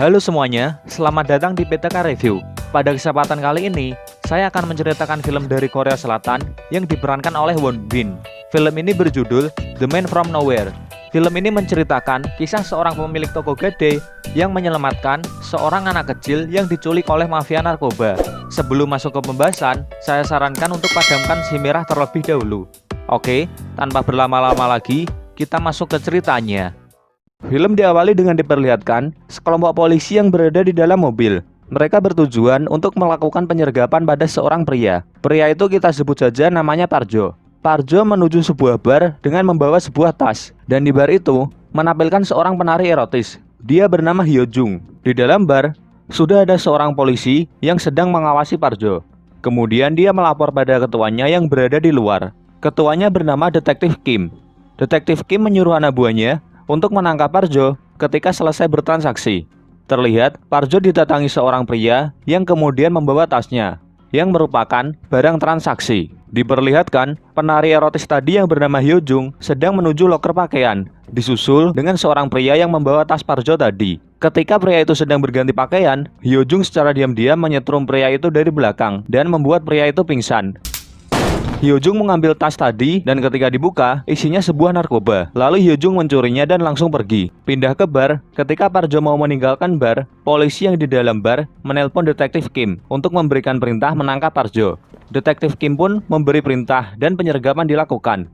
Halo semuanya, selamat datang di PTK Review. Pada kesempatan kali ini, saya akan menceritakan film dari Korea Selatan yang diperankan oleh Won Bin. Film ini berjudul The Man from Nowhere. Film ini menceritakan kisah seorang pemilik toko gede yang menyelamatkan seorang anak kecil yang diculik oleh mafia narkoba. Sebelum masuk ke pembahasan, saya sarankan untuk padamkan si merah terlebih dahulu. Oke, tanpa berlama-lama lagi, kita masuk ke ceritanya. Film diawali dengan diperlihatkan sekelompok polisi yang berada di dalam mobil. Mereka bertujuan untuk melakukan penyergapan pada seorang pria. Pria itu kita sebut saja namanya Parjo. Parjo menuju sebuah bar dengan membawa sebuah tas. Dan di bar itu menampilkan seorang penari erotis. Dia bernama Hyo Jung. Di dalam bar, sudah ada seorang polisi yang sedang mengawasi Parjo. Kemudian dia melapor pada ketuanya yang berada di luar. Ketuanya bernama Detektif Kim. Detektif Kim menyuruh anak buahnya untuk menangkap Parjo ketika selesai bertransaksi. Terlihat Parjo didatangi seorang pria yang kemudian membawa tasnya, yang merupakan barang transaksi. Diperlihatkan penari erotis tadi yang bernama Hyo Jung sedang menuju loker pakaian, disusul dengan seorang pria yang membawa tas Parjo tadi. Ketika pria itu sedang berganti pakaian, Hyo Jung secara diam-diam menyetrum pria itu dari belakang dan membuat pria itu pingsan. Hyo Jung mengambil tas tadi dan ketika dibuka, isinya sebuah narkoba. Lalu Hyo Jung mencurinya dan langsung pergi. Pindah ke bar, ketika Parjo mau meninggalkan bar, polisi yang di dalam bar menelpon Detektif Kim untuk memberikan perintah menangkap Parjo. Detektif Kim pun memberi perintah dan penyergapan dilakukan.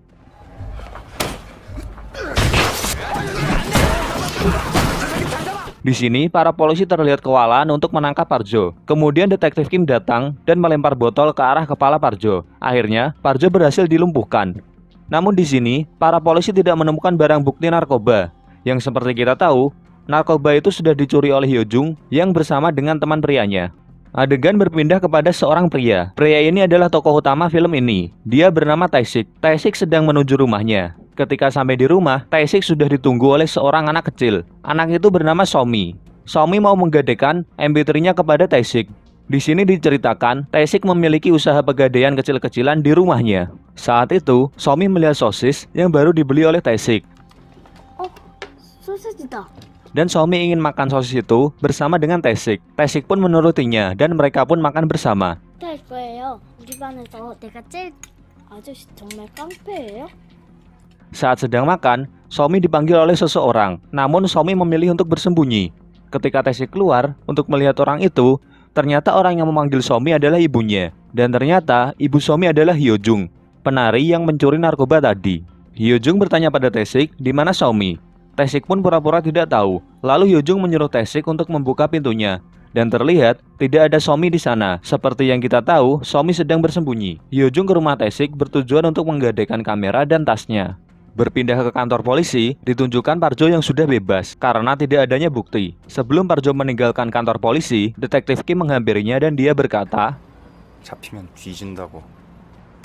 Di sini, para polisi terlihat kewalahan untuk menangkap Parjo. Kemudian Detektif Kim datang dan melempar botol ke arah kepala Parjo. Akhirnya, Parjo berhasil dilumpuhkan. Namun di sini, para polisi tidak menemukan barang bukti narkoba. Yang seperti kita tahu, narkoba itu sudah dicuri oleh Hyo Jung yang bersama dengan teman prianya. Adegan berpindah kepada seorang pria. Pria ini adalah tokoh utama film ini. Dia bernama Tae-sik. Tae-sik sedang menuju rumahnya. Ketika sampai di rumah, Tae-sik sudah ditunggu oleh seorang anak kecil. Anak itu bernama Somi. Somi mau menggadekan MP3-nya kepada Tae-sik. Di sini diceritakan, Tae-sik memiliki usaha pegadaian kecil-kecilan di rumahnya. Saat itu, Somi melihat sosis yang baru dibeli oleh Tae-sik. Oh, 소시지다. Dan Somi ingin makan sosis itu bersama dengan Tae-sik. Tae-sik pun menurutinya dan mereka pun makan bersama. 될 거예요. 우리 반에서 내가 제일 아저씨 정말 깡패예요. Saat sedang makan, Somi dipanggil oleh seseorang. Namun Somi memilih untuk bersembunyi. Ketika Tae-sik keluar untuk melihat orang itu, ternyata orang yang memanggil Somi adalah ibunya. Dan ternyata ibu Somi adalah Hyo Jung, penari yang mencuri narkoba tadi. Hyo Jung bertanya pada Tae-sik, di mana Somi? Tae-sik pun pura-pura tidak tahu. Lalu Hyo Jung menyuruh Tae-sik untuk membuka pintunya. Dan terlihat tidak ada Somi di sana. Seperti yang kita tahu, Somi sedang bersembunyi. Hyo Jung ke rumah Tae-sik bertujuan untuk menggadaikan kamera dan tasnya. Berpindah ke kantor polisi, ditunjukkan Parjo yang sudah bebas karena tidak adanya bukti. Sebelum Parjo meninggalkan kantor polisi, Detektif Kim menghampirinya dan dia berkata, 잡히면 뒤진다고.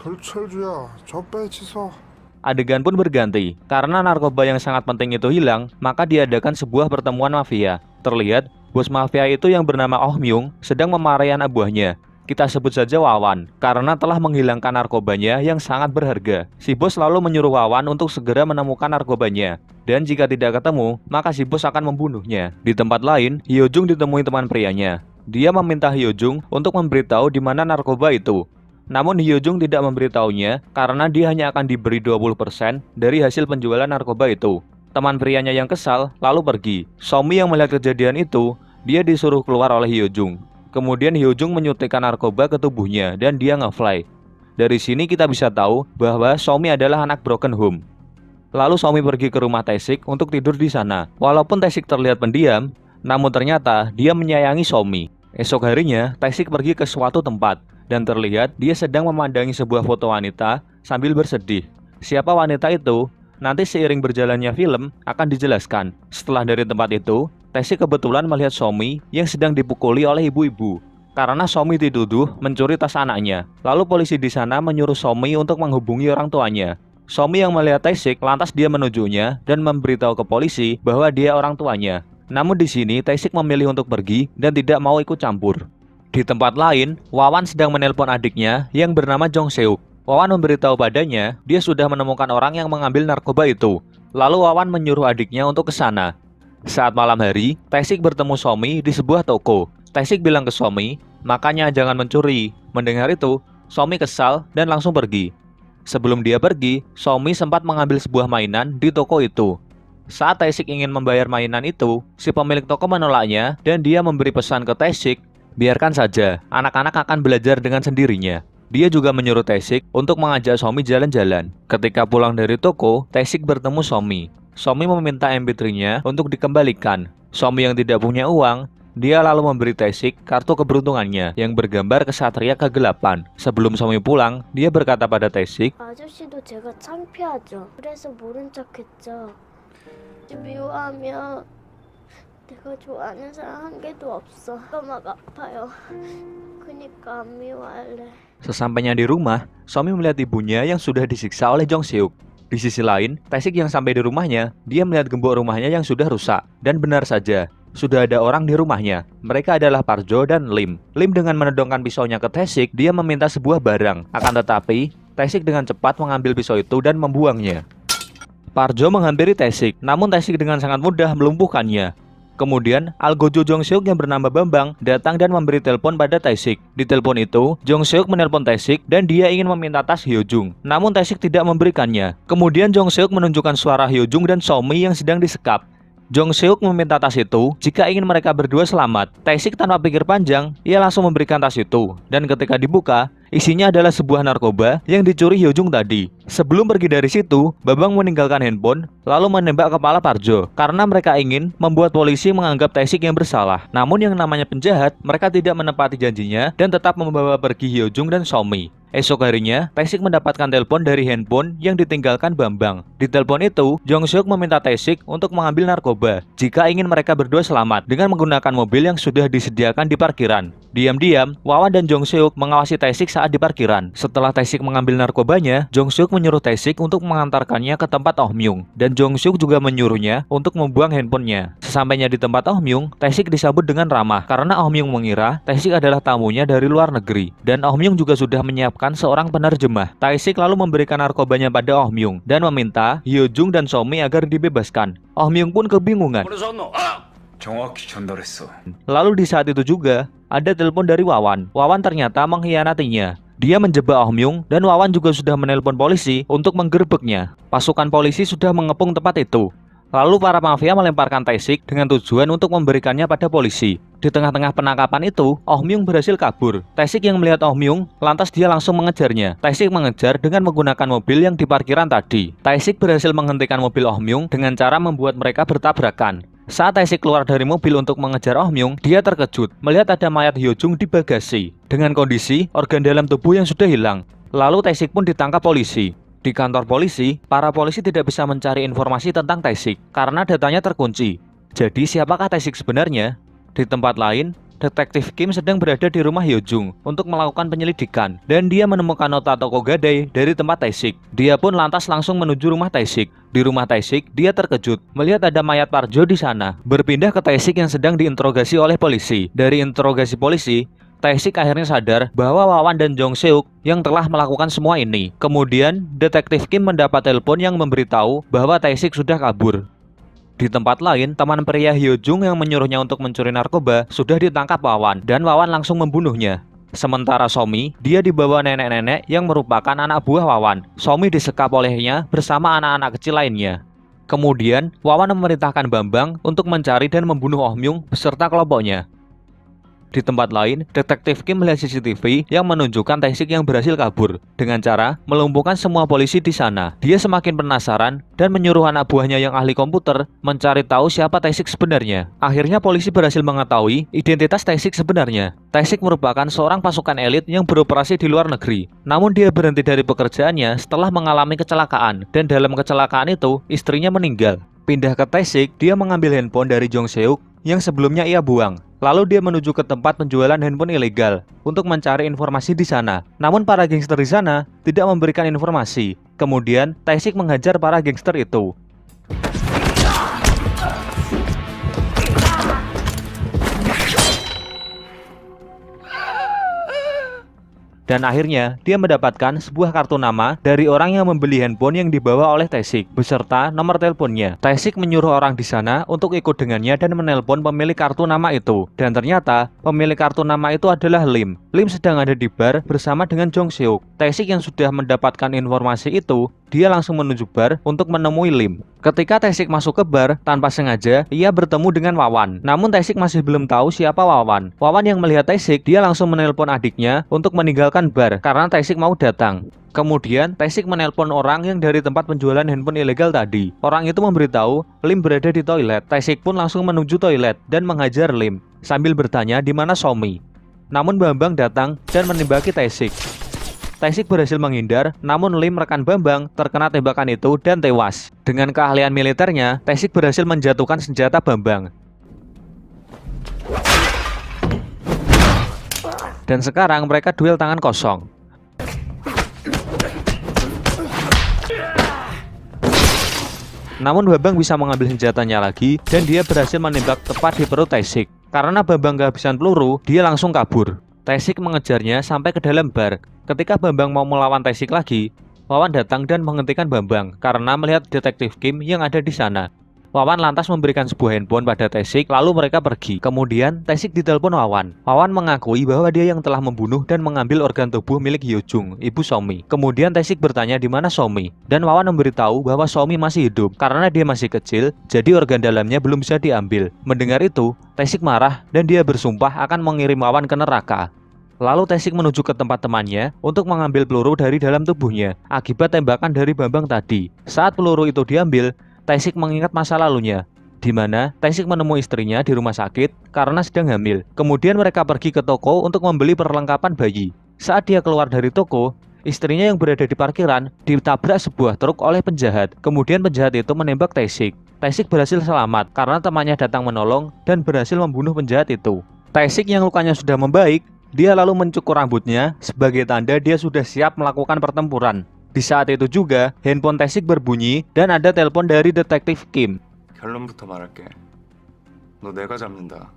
불철주야, 저 빼치소. adegan pun berganti. Karena narkoba yang sangat penting itu hilang, maka diadakan sebuah pertemuan mafia. Terlihat, bos mafia itu yang bernama Oh Myung sedang memarahi anak buahnya. Kita sebut saja Wawan, karena telah menghilangkan narkobanya yang sangat berharga. Si bos lalu menyuruh Wawan untuk segera menemukan narkobanya. Dan jika tidak ketemu, maka si bos akan membunuhnya. Di tempat lain, Hyo Jung ditemui teman prianya. Dia meminta Hyo Jung untuk memberitahu di mana narkoba itu. Namun Hyo Jung tidak memberitahunya karena dia hanya akan diberi 20% dari hasil penjualan narkoba itu. Teman prianya yang kesal lalu pergi. Somi yang melihat kejadian itu, dia disuruh keluar oleh Hyo Jung. Kemudian Hyo Jung menyuntikkan narkoba ke tubuhnya dan dia nge-fly. Dari sini kita bisa tahu bahwa Somi adalah anak broken home. Lalu Somi pergi ke rumah Tae-sik untuk tidur di sana. Walaupun Tae-sik terlihat pendiam, namun ternyata dia menyayangi Somi. Esok harinya, Tae-sik pergi ke suatu tempat dan terlihat dia sedang memandangi sebuah foto wanita sambil bersedih. Siapa wanita itu? Nanti seiring berjalannya film akan dijelaskan. Setelah dari tempat itu, Tae-sik kebetulan melihat Somi yang sedang dipukuli oleh ibu-ibu. Karena Somi dituduh mencuri tas anaknya. Lalu polisi di sana menyuruh Somi untuk menghubungi orang tuanya. Somi yang melihat Tae-sik, lantas dia menujunya dan memberitahu ke polisi bahwa dia orang tuanya. Namun di sini Tae-sik memilih untuk pergi dan tidak mau ikut campur. Di tempat lain, Wawan sedang menelpon adiknya yang bernama Jong Seuk. Wawan memberitahu padanya dia sudah menemukan orang yang mengambil narkoba itu. Lalu Wawan menyuruh adiknya untuk ke sana. Saat malam hari, Tae-sik bertemu Somi di sebuah toko. Tae-sik bilang ke Somi, makanya jangan mencuri. Mendengar itu, Somi kesal dan langsung pergi. Sebelum dia pergi, Somi sempat mengambil sebuah mainan di toko itu. Saat Tae-sik ingin membayar mainan itu, si pemilik toko menolaknya dan dia memberi pesan ke Tae-sik, biarkan saja, anak-anak akan belajar dengan sendirinya. Dia juga menyuruh Tae-sik untuk mengajak Somi jalan-jalan. Ketika pulang dari toko, Tae-sik bertemu Somi. Somi meminta MP3-nya untuk dikembalikan. Somi yang tidak punya uang, dia lalu memberi Tae-sik kartu keberuntungannya yang bergambar kesatria kegelapan. Sebelum Somi pulang, dia berkata pada Tae-sik, 아저씨도 제가 창피하죠. 그래서 모른 척했죠. 미워하면 내가 좋아하는 사람 한 개도 없어. 막 아파요. 그니까 안 미워할래. Sesampainya di rumah, Somi melihat ibunya yang sudah disiksa oleh Jong Seok. Di sisi lain, Tae-sik yang sampai di rumahnya, dia melihat gembok rumahnya yang sudah rusak. Dan benar saja, sudah ada orang di rumahnya. Mereka adalah Parjo dan Lim. Lim dengan menodongkan pisaunya ke Tae-sik, dia meminta sebuah barang. Akan tetapi, Tae-sik dengan cepat mengambil pisau itu dan membuangnya. Parjo menghampiri Tae-sik, namun Tae-sik dengan sangat mudah melumpuhkannya. Kemudian, algojo Jong Seok yang bernama Bambang datang dan memberi telepon pada Tae-sik. Di telepon itu, Jong Seok menelpon Tae-sik dan dia ingin meminta tas Hyojung. Namun Tae-sik tidak memberikannya. Kemudian Jong Seok menunjukkan suara Hyojung dan Somi yang sedang disekap. Jong Seok meminta tas itu jika ingin mereka berdua selamat. Tae-sik tanpa pikir panjang, ia langsung memberikan tas itu. Dan ketika dibuka, isinya adalah sebuah narkoba yang dicuri Hyojung tadi. Sebelum pergi dari situ, Bambang meninggalkan handphone lalu menembak kepala Parjo karena mereka ingin membuat polisi menganggap Tae-sik yang bersalah. Namun yang namanya penjahat, mereka tidak menepati janjinya dan tetap membawa pergi Hyojung dan Somi. Esok harinya, Tae-sik mendapatkan telepon dari handphone yang ditinggalkan Bambang. Di telepon itu, Jong Seok meminta Tae-sik untuk mengambil narkoba jika ingin mereka berdua selamat dengan menggunakan mobil yang sudah disediakan di parkiran. Diam-diam, Wawan dan Jong Seok mengawasi Tae-sik saat di parkiran. Setelah Tae-sik mengambil narkobanya, Jong Seok menyuruh Tae-sik untuk mengantarkannya ke tempat Oh Myung. Dan Jong Seok juga menyuruhnya untuk membuang handphonenya. Sesampainya di tempat Oh Myung, Tae-sik disambut dengan ramah karena Oh Myung mengira Tae-sik adalah tamunya dari luar negeri. Dan Oh Myung juga sudah menyiapkan seorang penerjemah. Tae-sik lalu memberikan narkobanya pada Oh Myung dan meminta Hyojung dan Somi agar dibebaskan. Oh Myung pun kebingungan. 정확히 전달했어. Lalu di saat itu juga, ada telepon dari Wawan. Wawan ternyata mengkhianatinya. Dia menjebak Oh Myung dan Wawan juga sudah menelpon polisi untuk menggerebeknya. Pasukan polisi sudah mengepung tempat itu. Lalu para mafia melemparkan Tae-sik dengan tujuan untuk memberikannya pada polisi. Di tengah-tengah penangkapan itu, Oh Myung berhasil kabur. Tae-sik yang melihat Oh Myung, lantas dia langsung mengejarnya. Tae-sik mengejar dengan menggunakan mobil yang di parkiran tadi. Tae-sik berhasil menghentikan mobil Oh Myung dengan cara membuat mereka bertabrakan. Saat Tae-sik keluar dari mobil untuk mengejar Oh Myung, dia terkejut melihat ada mayat Hyojung di bagasi dengan kondisi organ dalam tubuh yang sudah hilang. Lalu Tae-sik pun ditangkap polisi. Di kantor polisi, para polisi tidak bisa mencari informasi tentang Tae-sik karena datanya terkunci. Jadi siapakah Tae-sik sebenarnya? Di tempat lain, Detektif Kim sedang berada di rumah Hyojung untuk melakukan penyelidikan dan dia menemukan nota toko gadai dari tempat Tae-sik. Dia pun lantas langsung menuju rumah Tae-sik. Di rumah Tae-sik, dia terkejut melihat ada mayat Parjo di sana. Berpindah ke Tae-sik yang sedang diinterogasi oleh polisi. Dari interogasi polisi, Tae-sik akhirnya sadar bahwa Wawan dan Jong Seok yang telah melakukan semua ini. Kemudian, Detektif Kim mendapat telepon yang memberitahu bahwa Tae-sik sudah kabur. Di tempat lain, teman pria Hyojung yang menyuruhnya untuk mencuri narkoba sudah ditangkap Wawan dan Wawan langsung membunuhnya. Sementara Somi, dia dibawa nenek-nenek yang merupakan anak buah Wawan. Somi disekap olehnya bersama anak-anak kecil lainnya. Kemudian, Wawan memerintahkan Bambang untuk mencari dan membunuh Oh Myung beserta kelompoknya. Di tempat lain, Detektif Kim melihat CCTV yang menunjukkan Tae-sik yang berhasil kabur dengan cara melumpuhkan semua polisi di sana. Dia semakin penasaran dan menyuruh anak buahnya yang ahli komputer mencari tahu siapa Tae-sik sebenarnya. Akhirnya polisi berhasil mengetahui identitas Tae-sik sebenarnya. Tae-sik merupakan seorang pasukan elit yang beroperasi di luar negeri. Namun dia berhenti dari pekerjaannya setelah mengalami kecelakaan dan dalam kecelakaan itu istrinya meninggal. Pindah ke Tae-sik, dia mengambil handphone dari Jong Seok yang sebelumnya ia buang. Lalu dia menuju ke tempat penjualan handphone ilegal untuk mencari informasi di sana. Namun para gangster di sana tidak memberikan informasi. Kemudian Tae-sik menghajar para gangster itu. Dan akhirnya, dia mendapatkan sebuah kartu nama dari orang yang membeli handphone yang dibawa oleh Taesik, beserta nomor teleponnya. Taesik menyuruh orang di sana untuk ikut dengannya dan menelpon pemilik kartu nama itu. Dan ternyata, pemilik kartu nama itu adalah Lim. Lim sedang ada di bar bersama dengan Jong Seok. Taesik yang sudah mendapatkan informasi itu, dia langsung menuju bar untuk menemui Lim. Ketika Taesik masuk ke bar, tanpa sengaja, ia bertemu dengan Wawan. Namun Taesik masih belum tahu siapa Wawan. Wawan yang melihat Taesik, dia langsung menelpon adiknya untuk meninggalkan bar karena Taesik mau datang. Kemudian Taesik menelpon orang yang dari tempat penjualan handphone ilegal tadi. Orang itu memberitahu Lim berada di toilet. Taesik pun langsung menuju toilet dan menghajar Lim sambil bertanya di mana Somi. Namun Bambang datang dan menembaki Taesik. Taesik berhasil menghindar, namun Lim rekan Bambang terkena tembakan itu dan tewas. Dengan keahlian militernya, Taesik berhasil menjatuhkan senjata Bambang. Dan sekarang mereka duel tangan kosong. Namun Bambang bisa mengambil senjatanya lagi dan dia berhasil menembak tepat di perut Taesik. Karena Bambang kehabisan peluru, dia langsung kabur. Taesik mengejarnya sampai ke dalam bar. Ketika Bambang mau melawan Taesik lagi, Wawan datang dan menghentikan Bambang karena melihat detektif Kim yang ada di sana. Wawan lantas memberikan sebuah handphone pada Taesik, lalu mereka pergi. Kemudian Taesik ditelepon Wawan. Wawan mengakui bahwa dia yang telah membunuh dan mengambil organ tubuh milik Hyojung, ibu Somi. Kemudian Taesik bertanya di mana Somi, dan Wawan memberitahu bahwa Somi masih hidup karena dia masih kecil, jadi organ dalamnya belum bisa diambil. Mendengar itu, Taesik marah dan dia bersumpah akan mengirim Wawan ke neraka. Lalu Taesik menuju ke tempat temannya untuk mengambil peluru dari dalam tubuhnya akibat tembakan dari Bambang tadi. Saat peluru itu diambil, Taesik mengingat masa lalunya, di mana Taesik menemui istrinya di rumah sakit karena sedang hamil. Kemudian mereka pergi ke toko untuk membeli perlengkapan bayi. Saat dia keluar dari toko, istrinya yang berada di parkiran ditabrak sebuah truk oleh penjahat. Kemudian penjahat itu menembak Taesik. Taesik berhasil selamat karena temannya datang menolong dan berhasil membunuh penjahat itu. Taesik yang lukanya sudah membaik, dia lalu mencukur rambutnya sebagai tanda dia sudah siap melakukan pertempuran. Di saat itu juga, handphone Taesik berbunyi dan ada telepon dari detektif Kim. 결론부터 말할게. 너 내가 잡는다.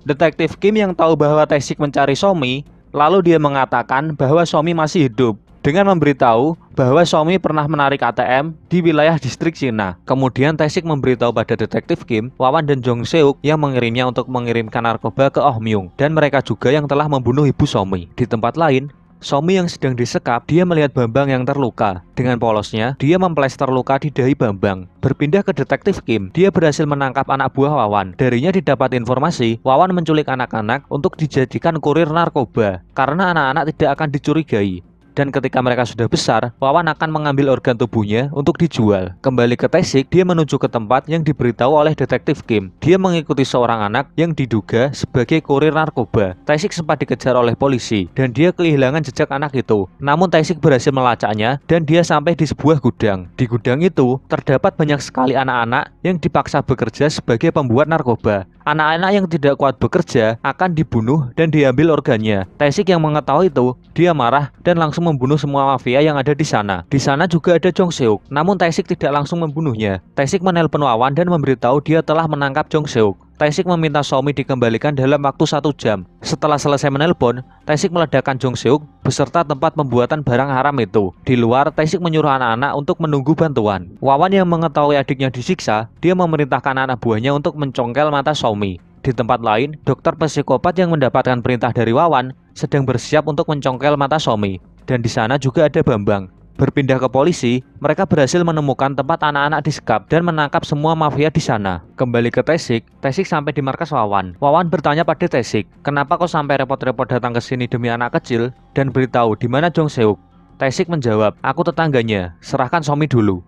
Detektif Kim yang tahu bahwa Taesik mencari Somi, lalu dia mengatakan bahwa Somi masih hidup dengan memberitahu bahwa Somi pernah menarik ATM di wilayah distrik Cina. Kemudian Taesik memberitahu pada detektif Kim, Wawan dan Jong Seok yang mengirimnya untuk mengirimkan narkoba ke Oh Myung, dan mereka juga yang telah membunuh ibu Somi. Di tempat lain, Somi yang sedang disekap, dia melihat Bambang yang terluka. Dengan polosnya, dia memplester luka di dahi Bambang. Berpindah ke detektif Kim, dia berhasil menangkap anak buah Wawan. Darinya didapat informasi, Wawan menculik anak-anak untuk dijadikan kurir narkoba, karena anak-anak tidak akan dicurigai. Dan ketika mereka sudah besar, Wawan akan mengambil organ tubuhnya untuk dijual. Kembali ke Taesik, dia menuju ke tempat yang diberitahu oleh detektif Kim. Dia mengikuti seorang anak yang diduga sebagai kurir narkoba. Taesik sempat dikejar oleh polisi, dan dia kehilangan jejak anak itu. Namun Taesik berhasil melacaknya, dan dia sampai di sebuah gudang. Di gudang itu, terdapat banyak sekali anak-anak yang dipaksa bekerja sebagai pembuat narkoba. Anak-anak yang tidak kuat bekerja akan dibunuh dan diambil organnya. Taesik yang mengetahui itu, dia marah dan langsung membunuh semua mafia yang ada di sana. Di sana juga ada Jong Seok, namun Taesik tidak langsung membunuhnya. Taesik menelpon Wawan dan memberitahu dia telah menangkap Jong Seok. Taesik meminta Somi dikembalikan dalam waktu 1 jam. Setelah selesai menelpon, Taesik meledakkan Jong Seok beserta tempat pembuatan barang haram itu. Di luar, Taesik menyuruh anak-anak untuk menunggu bantuan. Wawan yang mengetahui adiknya disiksa, dia memerintahkan anak buahnya untuk mencongkel mata Somi. Di tempat lain, dokter psikopat yang mendapatkan perintah dari Wawan sedang bersiap untuk mencongkel mata Somi. Dan di sana juga ada Bambang. Berpindah ke polisi, mereka berhasil menemukan tempat anak-anak disekap dan menangkap semua mafia di sana. Kembali ke Taesik, Taesik sampai di markas Wawan. Wawan bertanya pada Taesik, kenapa kau sampai repot-repot datang ke sini demi anak kecil dan beritahu di mana Jong Seok? Taesik menjawab, aku tetangganya, serahkan Somi dulu.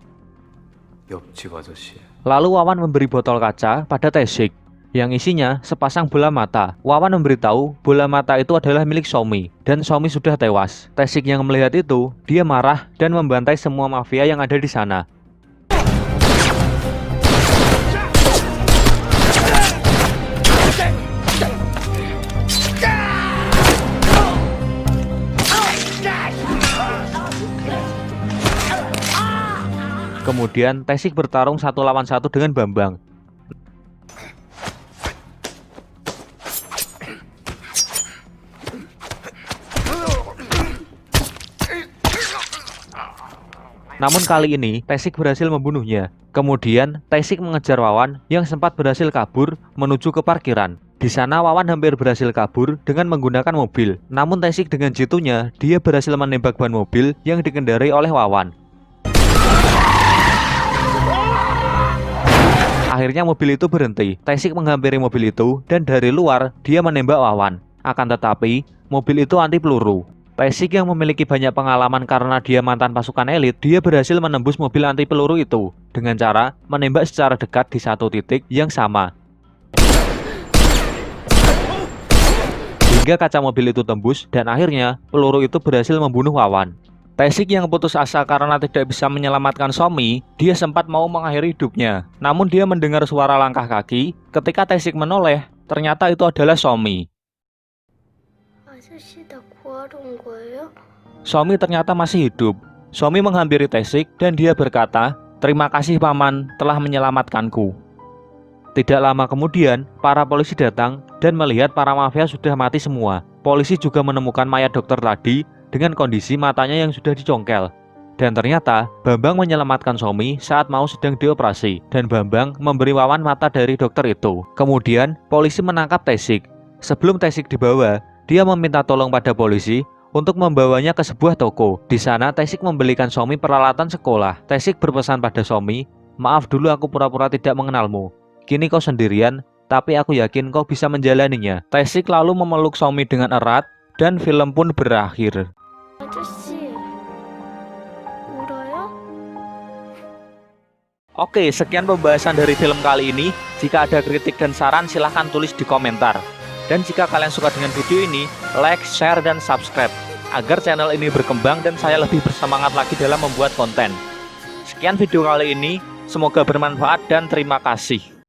옆집 아저씨. Lalu Wawan memberi botol kaca pada Taesik yang isinya sepasang bola mata. Wawan memberitahu bola mata itu adalah milik Somi dan Somi sudah tewas. Taesik yang melihat itu, dia marah dan membantai semua mafia yang ada di sana. Kemudian Taesik bertarung 1 lawan 1 dengan Bambang. Namun kali ini Taesik berhasil membunuhnya. Kemudian Taesik mengejar Wawan yang sempat berhasil kabur menuju ke parkiran. Di sana Wawan hampir berhasil kabur dengan menggunakan mobil. Namun Taesik dengan jitunya dia berhasil menembak ban mobil yang dikendarai oleh Wawan. Akhirnya mobil itu berhenti. Taesik menghampiri mobil itu dan dari luar dia menembak Wawan. Akan tetapi mobil itu anti peluru. Taesik yang memiliki banyak pengalaman karena dia mantan pasukan elit, dia berhasil menembus mobil anti peluru itu dengan cara menembak secara dekat di satu titik yang sama. Hingga kaca mobil itu tembus dan akhirnya peluru itu berhasil membunuh Wawan. Taesik yang putus asa karena tidak bisa menyelamatkan Somi, dia sempat mau mengakhiri hidupnya. Namun dia mendengar suara langkah kaki. Ketika Taesik menoleh, ternyata itu adalah Somi. 아저씨 나 구하러 온 거예요? Somi ternyata masih hidup. Somi menghampiri Taesik dan dia berkata, "Terima kasih paman telah menyelamatkanku." Tidak lama kemudian, para polisi datang dan melihat para mafia sudah mati semua. Polisi juga menemukan mayat dokter tadi dengan kondisi matanya yang sudah dicongkel. Dan ternyata Bambang menyelamatkan Somi saat mau sedang dioperasi dan Bambang memberi Wawan mata dari dokter itu. Kemudian polisi menangkap Taesik. Sebelum Taesik dibawa, dia meminta tolong pada polisi untuk membawanya ke sebuah toko. Di sana Taesik membelikan Somi peralatan sekolah. Taesik berpesan pada Somi, "Maaf dulu aku pura-pura tidak mengenalmu. Kini kau sendirian, tapi aku yakin kau bisa menjalaninya." Taesik lalu memeluk Somi dengan erat dan film pun berakhir. 아저씨 울어요? Oke, sekian pembahasan dari film kali ini. Jika ada kritik dan saran silahkan tulis di komentar. Dan jika kalian suka dengan video ini, like, share, dan subscribe agar channel ini berkembang dan saya lebih bersemangat lagi dalam membuat konten. Sekian video kali ini, semoga bermanfaat dan terima kasih.